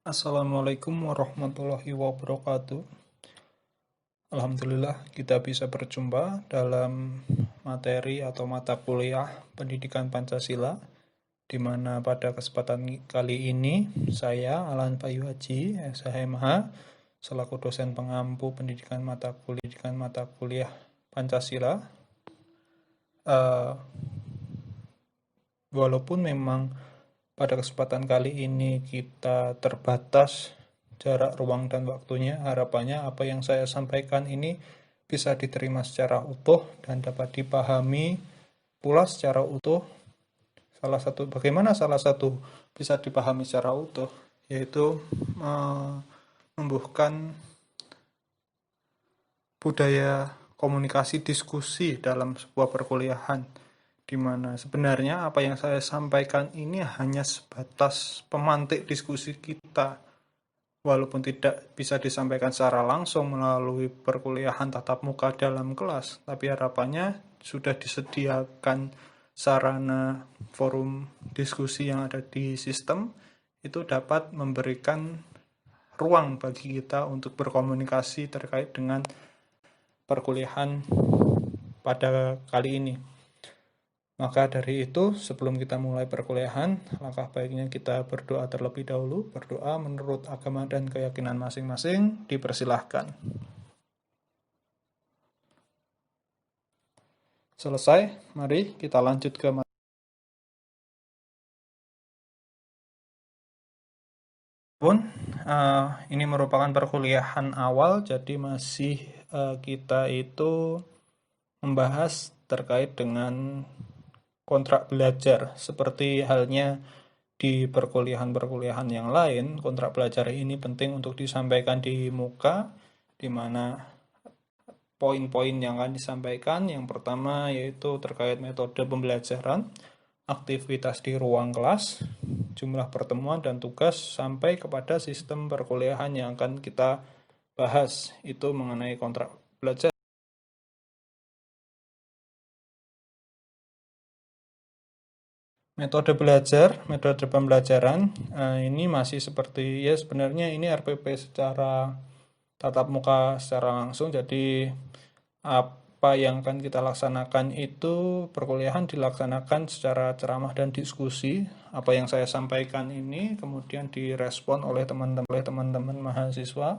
Assalamualaikum warahmatullahi wabarakatuh. Alhamdulillah kita bisa berjumpa dalam materi atau mata kuliah Pendidikan Pancasila, di mana pada kesempatan kali ini saya Alan Bayu Haji, SHMH, selaku dosen pengampu pendidikan mata kuliah Pancasila. Walaupun memang pada kesempatan kali ini kita terbatas jarak, ruang, dan waktunya, harapannya apa yang saya sampaikan ini bisa diterima secara utuh dan dapat dipahami pula secara utuh. Bagaimana salah satu bisa dipahami secara utuh, yaitu menumbuhkan budaya komunikasi diskusi dalam sebuah perkuliahan, di mana sebenarnya apa yang saya sampaikan ini hanya sebatas pemantik diskusi kita, walaupun tidak bisa disampaikan secara langsung melalui perkuliahan tatap muka dalam kelas, tapi harapannya sudah disediakan sarana forum diskusi yang ada di sistem itu dapat memberikan ruang bagi kita untuk berkomunikasi terkait dengan perkuliahan pada kali ini. Maka dari itu, sebelum kita mulai perkuliahan, langkah baiknya kita berdoa terlebih dahulu. Berdoa menurut agama dan keyakinan masing-masing, dipersilahkan. Selesai, mari kita lanjut ke ini merupakan perkuliahan awal, jadi masih kita itu membahas terkait dengan kontrak belajar. Seperti halnya di perkuliahan-perkuliahan yang lain, kontrak belajar ini penting untuk disampaikan di muka, di mana poin-poin yang akan disampaikan. Yang pertama yaitu terkait metode pembelajaran, aktivitas di ruang kelas, jumlah pertemuan dan tugas, sampai kepada sistem perkuliahan yang akan kita bahas, itu mengenai kontrak belajar. Metode belajar, metode pembelajaran, ini masih seperti, ya sebenarnya ini RPP secara tatap muka secara langsung, jadi apa yang akan kita laksanakan itu perkuliahan dilaksanakan secara ceramah dan diskusi. Apa yang saya sampaikan ini kemudian direspon oleh teman-teman mahasiswa.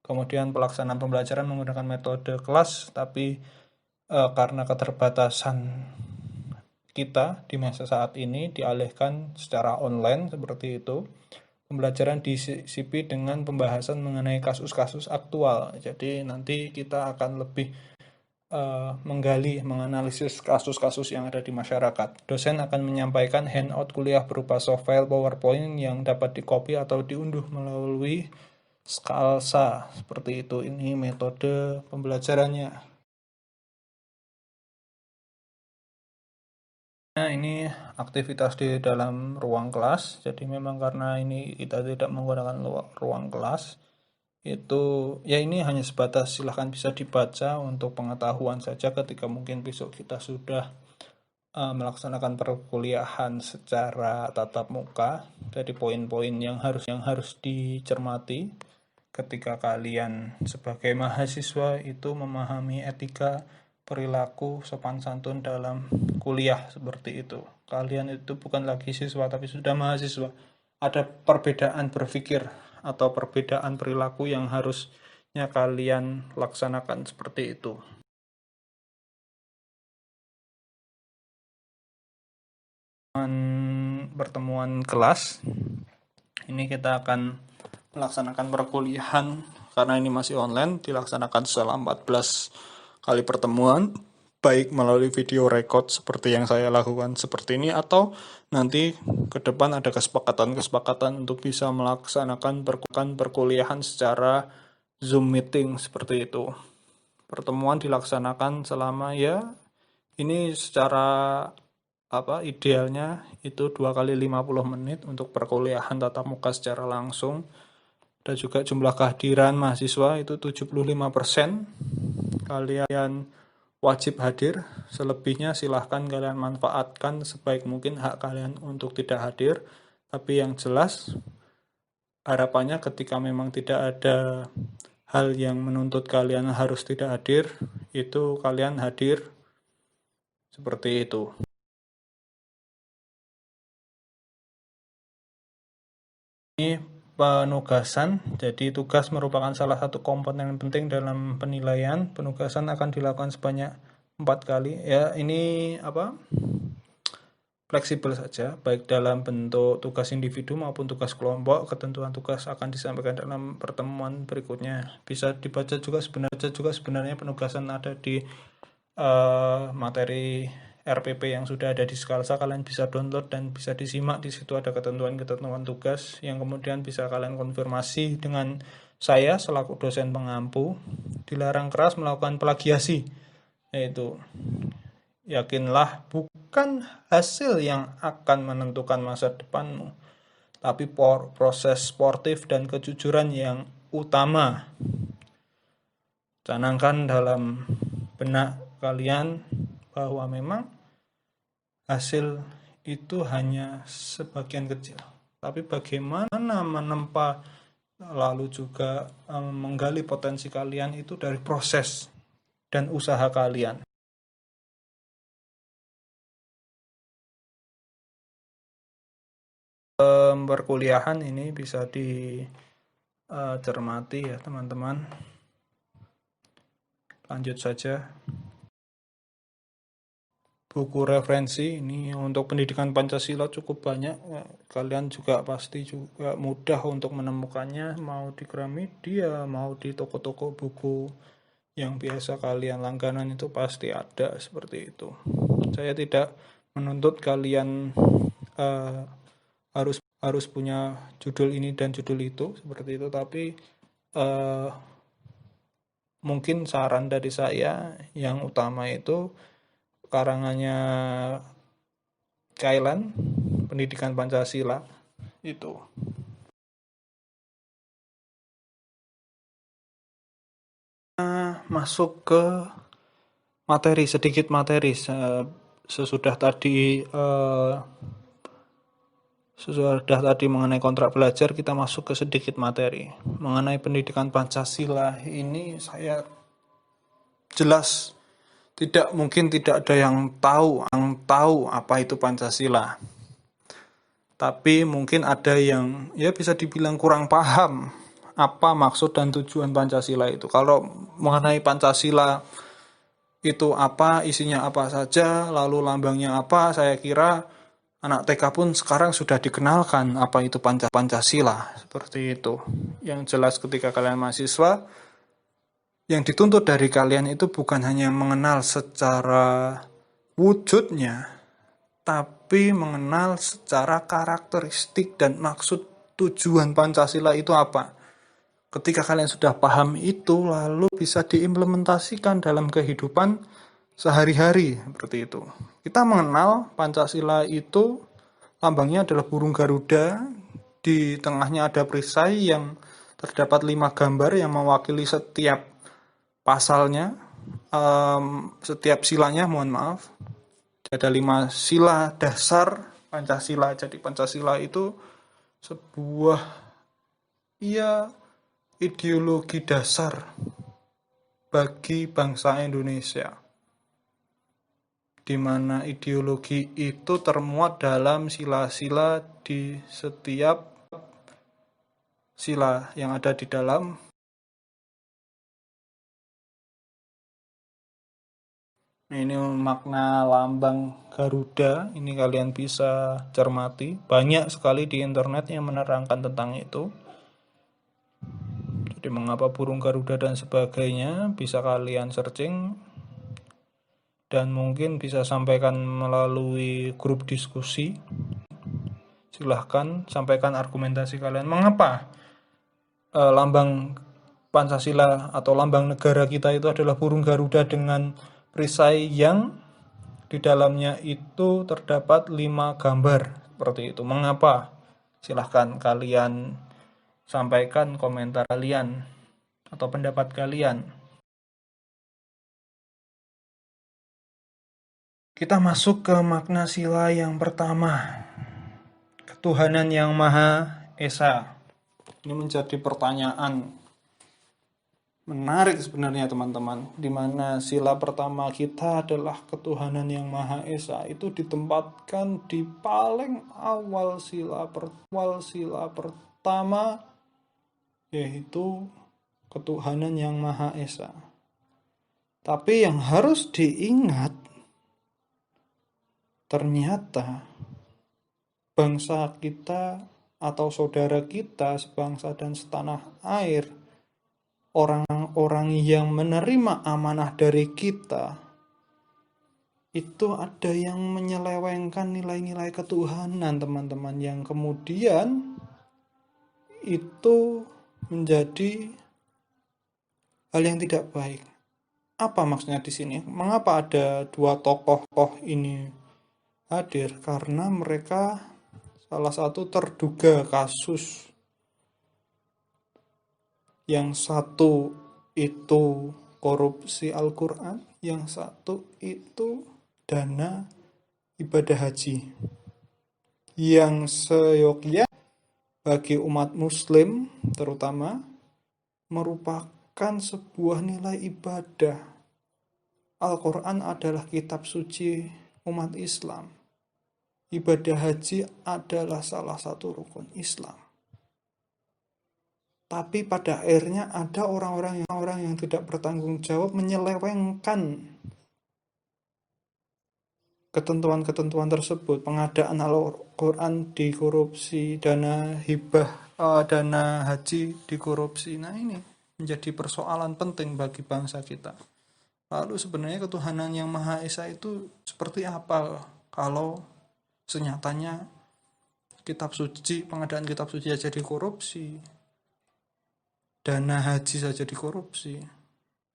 Kemudian pelaksanaan pembelajaran menggunakan metode kelas, tapi karena keterbatasan kita di masa saat ini dialihkan secara online seperti itu. Pembelajaran disisipi dengan pembahasan mengenai kasus-kasus aktual. Jadi nanti kita akan lebih menggali, menganalisis kasus-kasus yang ada di masyarakat. Dosen akan menyampaikan handout kuliah berupa soft file PowerPoint yang dapat dikopi atau diunduh melalui Skalsa. Seperti itu, ini metode pembelajarannya. Nah, ini aktivitas di dalam ruang kelas. Jadi memang karena ini kita tidak menggunakan ruang kelas, itu ya ini hanya sebatas silahkan bisa dibaca untuk pengetahuan saja ketika mungkin besok kita sudah melaksanakan perkuliahan secara tatap muka. Jadi poin-poin yang harus dicermati ketika kalian sebagai mahasiswa itu memahami etika, perilaku, sopan santun dalam kuliah seperti itu. Kalian itu bukan lagi siswa tapi sudah mahasiswa. Ada perbedaan berpikir atau perbedaan perilaku yang harusnya kalian laksanakan seperti itu. Pertemuan kelas ini kita akan melaksanakan perkuliahan karena ini masih online, dilaksanakan setelah 14 kali pertemuan, baik melalui video record seperti yang saya lakukan seperti ini, atau nanti ke depan ada kesepakatan untuk bisa melaksanakan perkuliahan secara Zoom meeting seperti itu. Pertemuan dilaksanakan selama ini secara idealnya itu 2 kali 50 menit untuk perkuliahan tatap muka secara langsung, dan juga jumlah kehadiran mahasiswa itu 75%. Kalian wajib hadir, selebihnya silahkan kalian manfaatkan sebaik mungkin hak kalian untuk tidak hadir, tapi yang jelas harapannya ketika memang tidak ada hal yang menuntut kalian harus tidak hadir, itu kalian hadir seperti itu. Ini penugasan, jadi tugas merupakan salah satu komponen penting dalam penilaian. Penugasan akan dilakukan sebanyak 4 kali. Ya, ini fleksibel saja, baik dalam bentuk tugas individu maupun tugas kelompok. Ketentuan tugas akan disampaikan dalam pertemuan berikutnya. Bisa dibaca juga sebenarnya penugasan ada di materi RPP yang sudah ada di Skalsa. Kalian bisa download dan bisa disimak. Di situ ada ketentuan-ketentuan tugas yang kemudian bisa kalian konfirmasi dengan saya selaku dosen pengampu. Dilarang keras melakukan plagiasi, yaitu yakinlah bukan hasil yang akan menentukan masa depanmu, tapi proses sportif dan kejujuran yang utama. Canangkan dalam benak kalian bahwa memang hasil itu hanya sebagian kecil, tapi bagaimana menempa lalu juga menggali potensi kalian itu dari proses dan usaha kalian. Perkuliahan ini bisa dicermati ya teman-teman. Lanjut saja. Buku referensi ini untuk pendidikan Pancasila cukup banyak. Kalian juga pasti juga mudah untuk menemukannya, mau di Gramedia, mau di toko-toko buku yang biasa kalian langganan itu pasti ada seperti itu. Saya tidak menuntut kalian harus punya judul ini dan judul itu seperti itu, tapi mungkin saran dari saya yang utama itu karangannya Kailan, Pendidikan Pancasila itu. Masuk ke materi, sedikit materi. Sesudah tadi mengenai kontrak belajar, kita masuk ke sedikit materi. Mengenai pendidikan Pancasila ini saya jelas mungkin tidak ada yang tahu apa itu Pancasila. Tapi mungkin ada yang ya bisa dibilang kurang paham apa maksud dan tujuan Pancasila itu. Kalau mengenai Pancasila itu apa, isinya apa saja, lalu lambangnya apa, saya kira anak TK pun sekarang sudah dikenalkan apa itu Pancasila, seperti itu. Yang jelas ketika kalian mahasiswa, yang dituntut dari kalian itu bukan hanya mengenal secara wujudnya, tapi mengenal secara karakteristik dan maksud tujuan Pancasila itu apa. Ketika kalian sudah paham itu, lalu bisa diimplementasikan dalam kehidupan sehari-hari, seperti itu. Kita mengenal Pancasila itu lambangnya adalah burung Garuda, di tengahnya ada perisai yang terdapat 5 gambar yang mewakili setiap pasalnya, setiap silanya, mohon maaf. Ada 5 sila dasar Pancasila. Jadi Pancasila itu sebuah ideologi dasar bagi bangsa Indonesia, di mana ideologi itu termuat dalam sila-sila di setiap sila yang ada di dalam. Ini makna lambang Garuda, ini kalian bisa cermati. Banyak sekali di internet yang menerangkan tentang itu. Jadi mengapa burung Garuda dan sebagainya bisa kalian searching. Dan mungkin bisa sampaikan melalui grup diskusi. Silahkan sampaikan argumentasi kalian. Mengapa lambang Pancasila atau lambang negara kita itu adalah burung Garuda dengan perisai yang di dalamnya itu terdapat 5 gambar seperti itu. Mengapa? Silahkan kalian sampaikan komentar kalian atau pendapat kalian. Kita masuk ke makna sila yang pertama. Ketuhanan yang Maha Esa. Ini menjadi pertanyaan menarik sebenarnya teman-teman, di mana sila pertama kita adalah ketuhanan yang Maha Esa itu ditempatkan di paling awal sila pertama, yaitu ketuhanan yang Maha Esa. Tapi yang harus diingat, ternyata bangsa kita atau saudara kita sebangsa dan setanah air, orang-orang yang menerima amanah dari kita, itu ada yang menyelewengkan nilai-nilai ketuhanan, teman-teman, yang kemudian itu menjadi hal yang tidak baik. Apa maksudnya di sini? Mengapa ada dua tokoh ini hadir? Karena mereka salah satu terduga kasus. Yang satu itu korupsi Al-Quran, yang satu itu dana ibadah haji. Yang seyogyanya bagi umat muslim terutama merupakan sebuah nilai ibadah. Al-Quran adalah kitab suci umat Islam. Ibadah haji adalah salah satu rukun Islam. Tapi pada akhirnya ada orang-orang yang tidak bertanggung jawab menyelewengkan ketentuan-ketentuan tersebut. Pengadaan Al-Quran dikorupsi, dana hibah, dana haji dikorupsi. Nah, ini menjadi persoalan penting bagi bangsa kita. Lalu sebenarnya ketuhanan yang Maha Esa itu seperti apa kalau senyatanya kitab suci, pengadaan kitab suci saja dikorupsi, dana haji saja dikorupsi?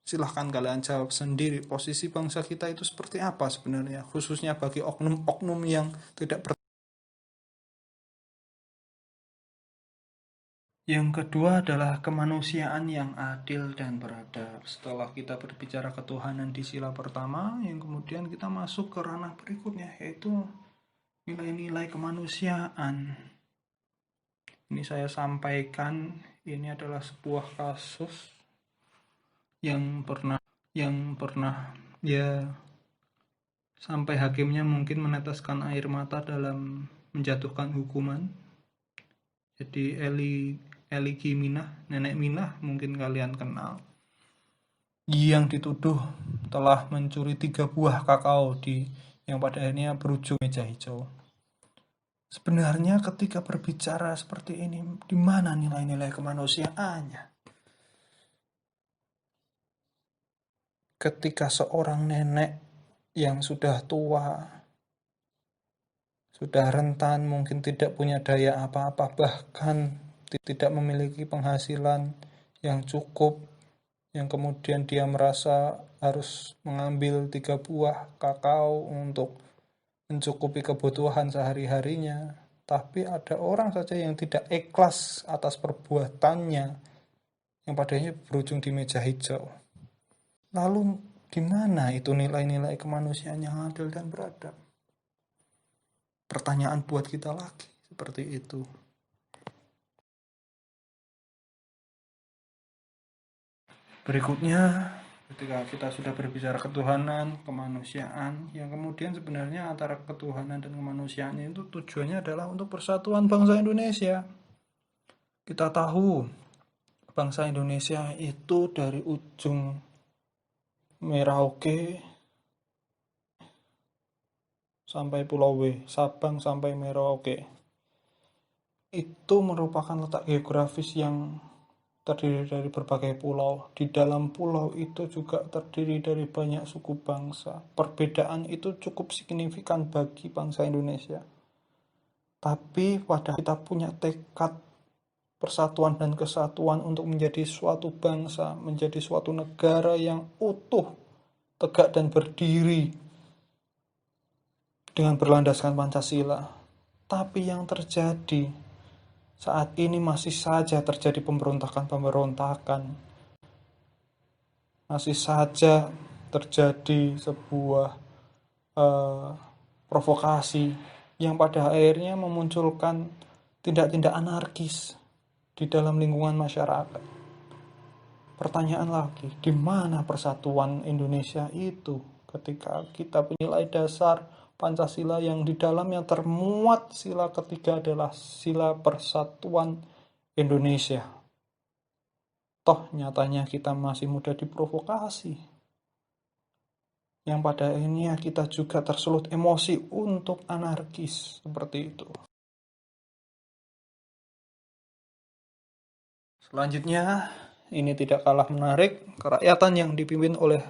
Silahkan kalian jawab sendiri, posisi bangsa kita itu seperti apa sebenarnya, khususnya bagi oknum-oknum yang tidak Yang kedua adalah kemanusiaan yang adil dan beradab. Setelah kita berbicara ketuhanan di sila pertama, yang kemudian kita masuk ke ranah berikutnya, yaitu nilai-nilai kemanusiaan. Ini saya sampaikan, ini adalah sebuah kasus yang pernah ya sampai hakimnya mungkin meneteskan air mata dalam menjatuhkan hukuman. Jadi Eligi Minah, Nenek Minah, mungkin kalian kenal, yang dituduh telah mencuri 3 buah kakao yang pada akhirnya berujung meja hijau. Sebenarnya ketika berbicara seperti ini, di mana nilai-nilai kemanusiaannya? Ketika seorang nenek yang sudah tua, sudah rentan, mungkin tidak punya daya apa-apa, bahkan tidak memiliki penghasilan yang cukup, yang kemudian dia merasa harus mengambil 3 buah kakao untuk mencukupi kebutuhan sehari-harinya. Tapi ada orang saja yang tidak ikhlas atas perbuatannya, yang padanya berujung di meja hijau. Lalu di mana itu nilai-nilai kemanusiaan yang adil dan beradab? Pertanyaan buat kita lagi seperti itu. Berikutnya, ketika kita sudah berbicara ketuhanan, kemanusiaan, yang kemudian sebenarnya antara ketuhanan dan kemanusiaan itu tujuannya adalah untuk persatuan bangsa Indonesia. Kita tahu bangsa Indonesia itu dari ujung Merauke sampai Pulau W, Sabang sampai Merauke, itu merupakan letak geografis yang terdiri dari berbagai pulau. Di dalam pulau itu juga terdiri dari banyak suku bangsa. Perbedaan itu cukup signifikan bagi bangsa Indonesia. Tapi pada kita punya tekad persatuan dan kesatuan untuk menjadi suatu bangsa, menjadi suatu negara yang utuh, tegak dan berdiri dengan berlandaskan Pancasila. Tapi yang terjadi saat ini masih saja terjadi pemberontakan. Masih saja terjadi sebuah provokasi yang pada akhirnya memunculkan tindak-tindak anarkis. di dalam lingkungan masyarakat. Pertanyaan lagi, di mana persatuan Indonesia itu ketika kita punya nilai dasar Pancasila yang di dalamnya termuat sila ketiga adalah sila persatuan Indonesia. Toh nyatanya kita masih mudah diprovokasi. Yang pada akhirnya kita juga tersulut emosi untuk anarkis seperti itu. Selanjutnya, ini tidak kalah menarik, kerakyatan yang dipimpin oleh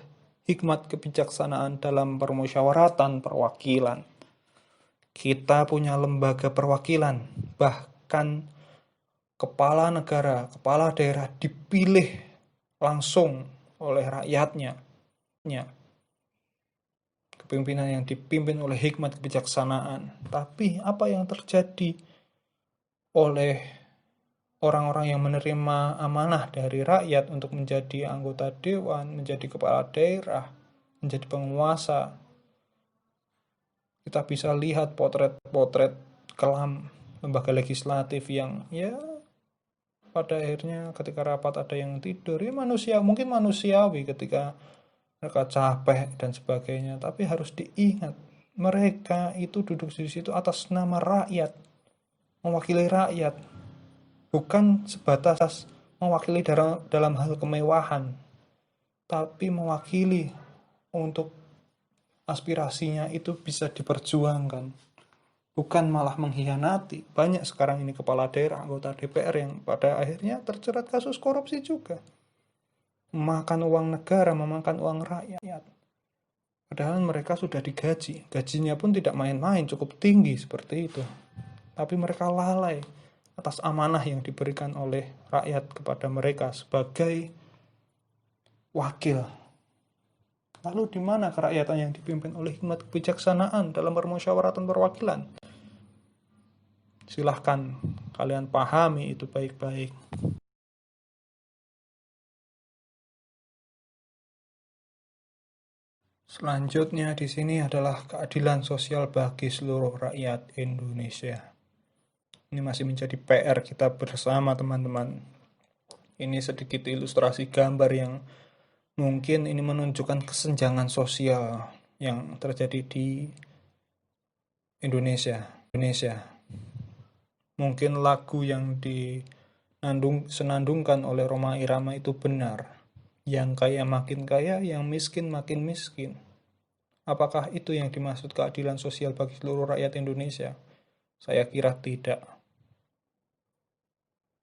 hikmat kebijaksanaan dalam permusyawaratan perwakilan. Kita punya lembaga perwakilan, bahkan kepala negara, kepala daerah dipilih langsung oleh rakyatnya. Kepemimpinan yang dipimpin oleh hikmat kebijaksanaan. Tapi apa yang terjadi oleh orang-orang yang menerima amanah dari rakyat untuk menjadi anggota dewan, menjadi kepala daerah, menjadi penguasa? Kita bisa lihat potret-potret kelam lembaga legislatif yang pada akhirnya ketika rapat ada yang tidur. Mungkin manusiawi ketika mereka capek dan sebagainya, tapi harus diingat mereka itu duduk di situ atas nama rakyat, mewakili rakyat, bukan sebatas mewakili dalam hal kemewahan, tapi mewakili untuk aspirasinya itu bisa diperjuangkan, bukan malah mengkhianati. Banyak sekarang ini kepala daerah, anggota DPR yang pada akhirnya terjerat kasus korupsi juga, memakan uang negara, memakan uang rakyat. Padahal mereka sudah digaji, gajinya pun tidak main-main, cukup tinggi seperti itu. Tapi mereka lalai atas amanah yang diberikan oleh rakyat kepada mereka sebagai wakil. Lalu di mana kerakyatan yang dipimpin oleh hikmat kebijaksanaan dalam permusyawaratan perwakilan? Silahkan kalian pahami itu baik-baik. Selanjutnya di sini adalah keadilan sosial bagi seluruh rakyat Indonesia. Ini masih menjadi PR kita bersama, teman-teman. Ini sedikit ilustrasi gambar yang mungkin ini menunjukkan kesenjangan sosial yang terjadi di Indonesia. Mungkin lagu yang disenandungkan oleh Rhoma Irama itu benar. Yang kaya makin kaya, yang miskin makin miskin. Apakah itu yang dimaksud keadilan sosial bagi seluruh rakyat Indonesia? Saya kira tidak.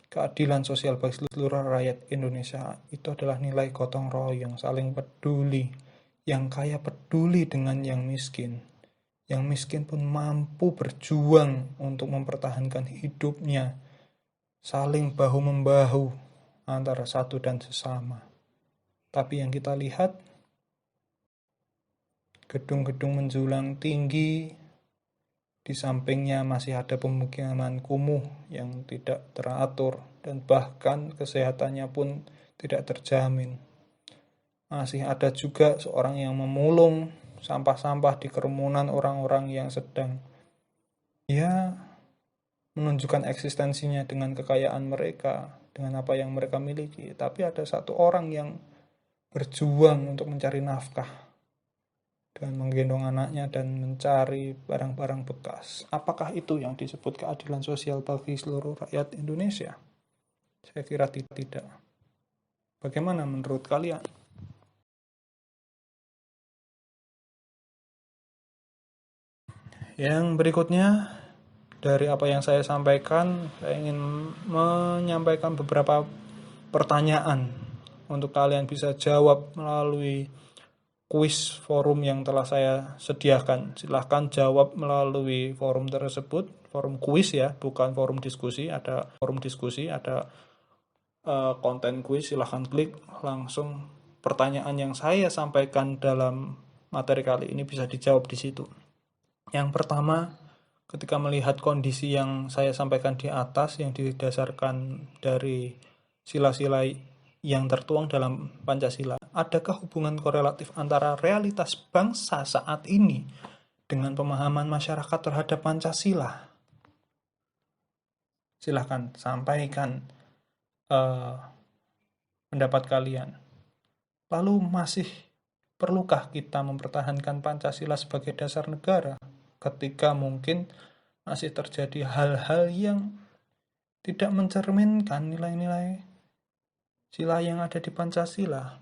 Keadilan sosial bagi seluruh rakyat Indonesia itu adalah nilai gotong royong, saling peduli. Yang kaya peduli dengan yang miskin. Yang miskin pun mampu berjuang untuk mempertahankan hidupnya. Saling bahu-membahu antara satu dan sesama. Tapi yang kita lihat, gedung-gedung menjulang tinggi, di sampingnya masih ada pemukiman kumuh yang tidak teratur, dan bahkan kesehatannya pun tidak terjamin. Masih ada juga seorang yang memulung sampah-sampah di kerumunan orang-orang yang sedang menunjukkan eksistensinya dengan kekayaan mereka, dengan apa yang mereka miliki. Tapi ada satu orang yang berjuang untuk mencari nafkah dan menggendong anaknya dan mencari barang-barang bekas. Apakah itu yang disebut keadilan sosial bagi seluruh rakyat Indonesia? Saya kira tidak. Bagaimana menurut kalian? Yang berikutnya, dari apa yang saya sampaikan, saya ingin menyampaikan beberapa pertanyaan untuk kalian bisa jawab melalui kuis forum yang telah saya sediakan. Silahkan jawab melalui forum tersebut, forum kuis ya, bukan forum diskusi. Ada forum diskusi, ada konten kuis. Silahkan klik langsung pertanyaan yang saya sampaikan dalam materi kali ini bisa dijawab di situ. Yang pertama, ketika melihat kondisi yang saya sampaikan di atas yang didasarkan dari sila-sila yang tertuang dalam Pancasila, adakah hubungan korelatif antara realitas bangsa saat ini dengan pemahaman masyarakat terhadap Pancasila? Silahkan sampaikan pendapat kalian. Lalu masih perlukah kita mempertahankan Pancasila sebagai dasar negara ketika mungkin masih terjadi hal-hal yang tidak mencerminkan nilai-nilai sila yang ada di Pancasila?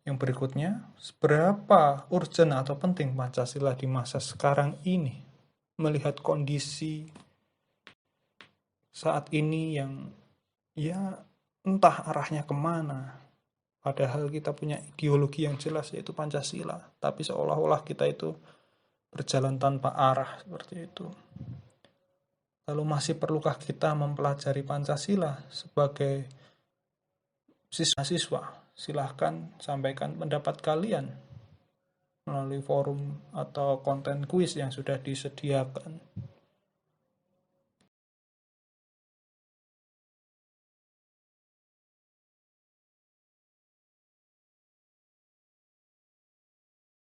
Yang berikutnya, seberapa urgent atau penting Pancasila di masa sekarang ini melihat kondisi saat ini yang ya entah arahnya kemana. Padahal kita punya ideologi yang jelas yaitu Pancasila, tapi seolah-olah kita itu berjalan tanpa arah seperti itu. Lalu masih perlukah kita mempelajari Pancasila sebagai siswa? Silahkan sampaikan pendapat kalian melalui forum atau konten kuis yang sudah disediakan.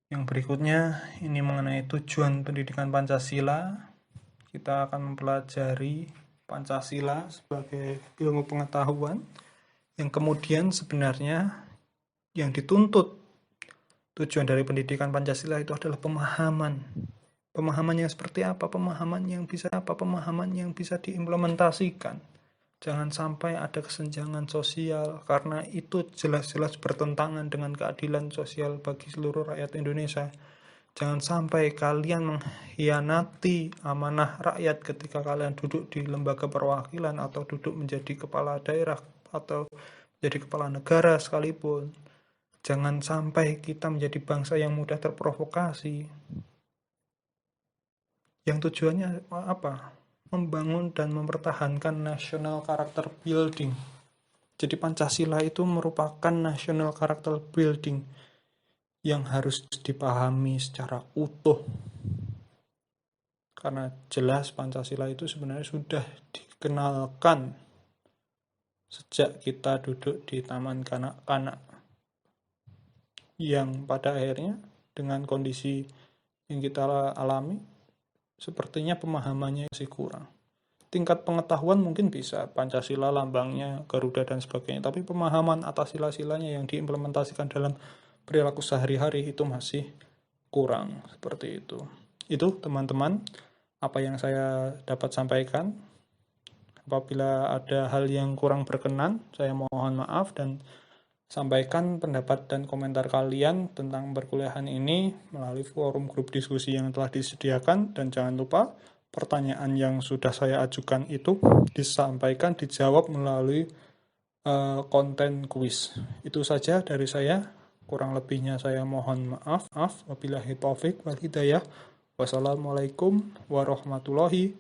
Yang berikutnya ini mengenai tujuan pendidikan Pancasila. Kita akan mempelajari Pancasila sebagai ilmu pengetahuan yang kemudian sebenarnya yang dituntut tujuan dari pendidikan Pancasila itu adalah pemahaman. Pemahaman yang seperti apa? Pemahaman yang bisa diimplementasikan. Jangan sampai ada kesenjangan sosial karena itu jelas-jelas bertentangan dengan keadilan sosial bagi seluruh rakyat Indonesia. Jangan sampai kalian mengkhianati amanah rakyat ketika kalian duduk di lembaga perwakilan atau duduk menjadi kepala daerah atau menjadi kepala negara sekalipun. Jangan sampai kita menjadi bangsa yang mudah terprovokasi. Yang tujuannya apa? Membangun dan mempertahankan national character building. Jadi Pancasila itu merupakan national character building yang harus dipahami secara utuh. Karena jelas Pancasila itu sebenarnya sudah dikenalkan sejak kita duduk di taman kanak-kanak. Yang pada akhirnya dengan kondisi yang kita alami, sepertinya pemahamannya masih kurang. Tingkat pengetahuan mungkin bisa, Pancasila lambangnya Garuda dan sebagainya, tapi pemahaman atas sila-silanya yang diimplementasikan dalam perilaku sehari-hari itu masih kurang, seperti itu. Itu teman-teman, apa yang saya dapat sampaikan. Apabila ada hal yang kurang berkenan, saya mohon maaf dan sampaikan pendapat dan komentar kalian tentang perkuliahan ini melalui forum grup diskusi yang telah disediakan, dan jangan lupa pertanyaan yang sudah saya ajukan itu disampaikan, dijawab melalui konten kuis. Itu saja dari saya, kurang lebihnya saya mohon maaf. Wabillahi taufik wal hidayah. Wassalamualaikum warahmatullahi